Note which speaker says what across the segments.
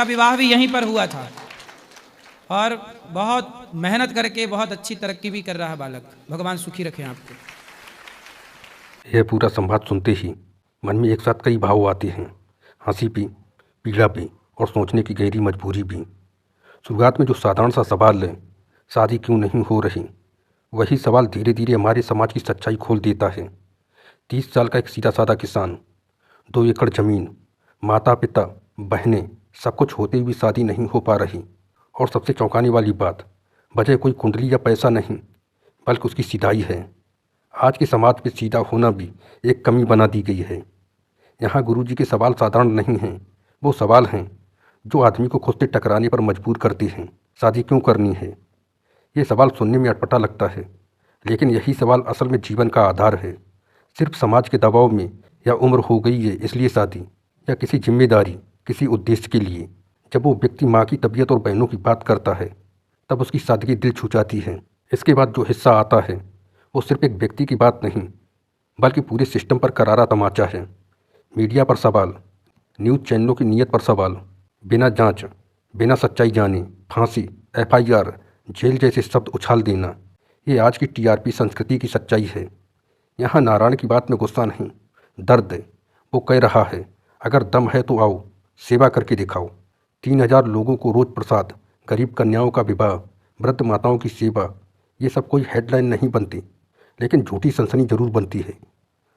Speaker 1: का विवाह भी यहीं पर हुआ था और बहुत मेहनत करके बहुत अच्छी तरक्की भी कर रहा है बालक। भगवान सुखी रखें आपको।
Speaker 2: यह पूरा संवाद सुनते ही मन में एक साथ कई भाव आते हैं। हंसी भी, पीड़ा भी और सोचने की गहरी मजबूरी भी। शुरुआत में जो साधारण सा सवाल है, शादी क्यों नहीं हो रही, वही सवाल धीरे धीरे हमारे समाज की सच्चाई खोल देता है। 30 साल का एक सीधा साधा किसान, 2 एकड़ ज़मीन, माता पिता, बहनें, सब कुछ होते हुए शादी नहीं हो पा रही। और सबसे चौंकाने वाली बात, वजह कोई कुंडली या पैसा नहीं, बल्कि उसकी सीधाई है। आज के समाज में सीधा होना भी एक कमी बना दी गई है। यहाँ गुरुजी के सवाल साधारण नहीं हैं, वो सवाल हैं जो आदमी को खुद से टकराने पर मजबूर करते हैं। शादी क्यों करनी है? ये सवाल सुनने में अटपटा लगता है, लेकिन यही सवाल असल में जीवन का आधार है। सिर्फ समाज के दबाव में या उम्र हो गई है इसलिए शादी, या किसी जिम्मेदारी, किसी उद्देश्य के लिए। जब वो व्यक्ति माँ की तबीयत और बहनों की बात करता है, तब उसकी सादगी दिल छू जाती है। इसके बाद जो हिस्सा आता है वो सिर्फ एक व्यक्ति की बात नहीं, बल्कि पूरे सिस्टम पर करारा तमाचा है। मीडिया पर सवाल, न्यूज़ चैनलों की नीयत पर सवाल, बिना जांच, बिना सच्चाई जाने फांसी, एफआईआर, जेल जैसे शब्द उछाल देना, ये आज की टीआरपी संस्कृति की सच्चाई है। यहाँ नारायण की बात में गुस्सा नहीं, दर्द है। वो कह रहा है, अगर दम है तो आओ, सेवा करके दिखाओ। 3,000 लोगों को रोज प्रसाद, गरीब कन्याओं का विवाह, वृद्ध माताओं की सेवा, ये सब कोई हेडलाइन नहीं बनती, लेकिन झूठी सनसनी जरूर बनती है।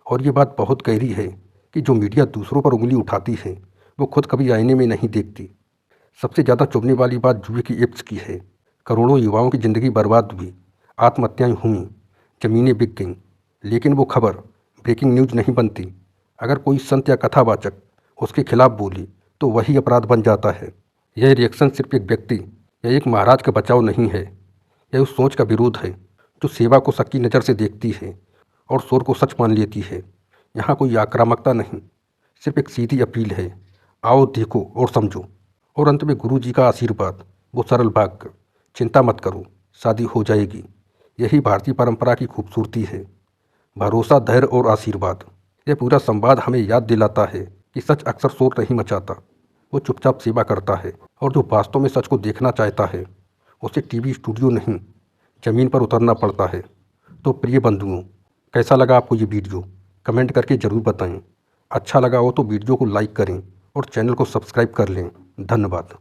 Speaker 2: और ये बात बहुत गहरी है कि जो मीडिया दूसरों पर उंगली उठाती है, वो खुद कभी आईने में नहीं देखती। सबसे ज़्यादा चुभने वाली बात जुए की एप्स की है। करोड़ों युवाओं की ज़िंदगी बर्बाद हुई, आत्महत्याएं हुई, ज़मीनें बिक गईं, लेकिन वो खबर ब्रेकिंग न्यूज़ नहीं बनती। अगर कोई संत या कथावाचक उसके खिलाफ बोली तो वही अपराध बन जाता है। यह रिएक्शन सिर्फ एक व्यक्ति या एक महाराज का बचाव नहीं है, यह उस सोच का विरोध है जो सेवा को शक की नज़र से देखती है और शोर को सच मान लेती है। यहाँ कोई आक्रामकता नहीं, सिर्फ एक सीधी अपील है, आओ देखो और समझो। और अंत में गुरु जी का आशीर्वाद, वो सरल वाक्य, चिंता मत करो, शादी हो जाएगी। यही भारतीय परंपरा की खूबसूरती है, भरोसा, धैर्य और आशीर्वाद। यह पूरा संवाद हमें याद दिलाता है कि सच अक्सर शोर नहीं मचाता, वो चुपचाप सेवा करता है। और जो वास्तव में सच को देखना चाहता है, उसे टीवी स्टूडियो नहीं, ज़मीन पर उतरना पड़ता है। तो प्रिय बंधुओं, कैसा लगा आपको ये वीडियो? कमेंट करके ज़रूर बताएं। अच्छा लगा हो तो वीडियो को लाइक करें और चैनल को सब्सक्राइब कर लें। धन्यवाद।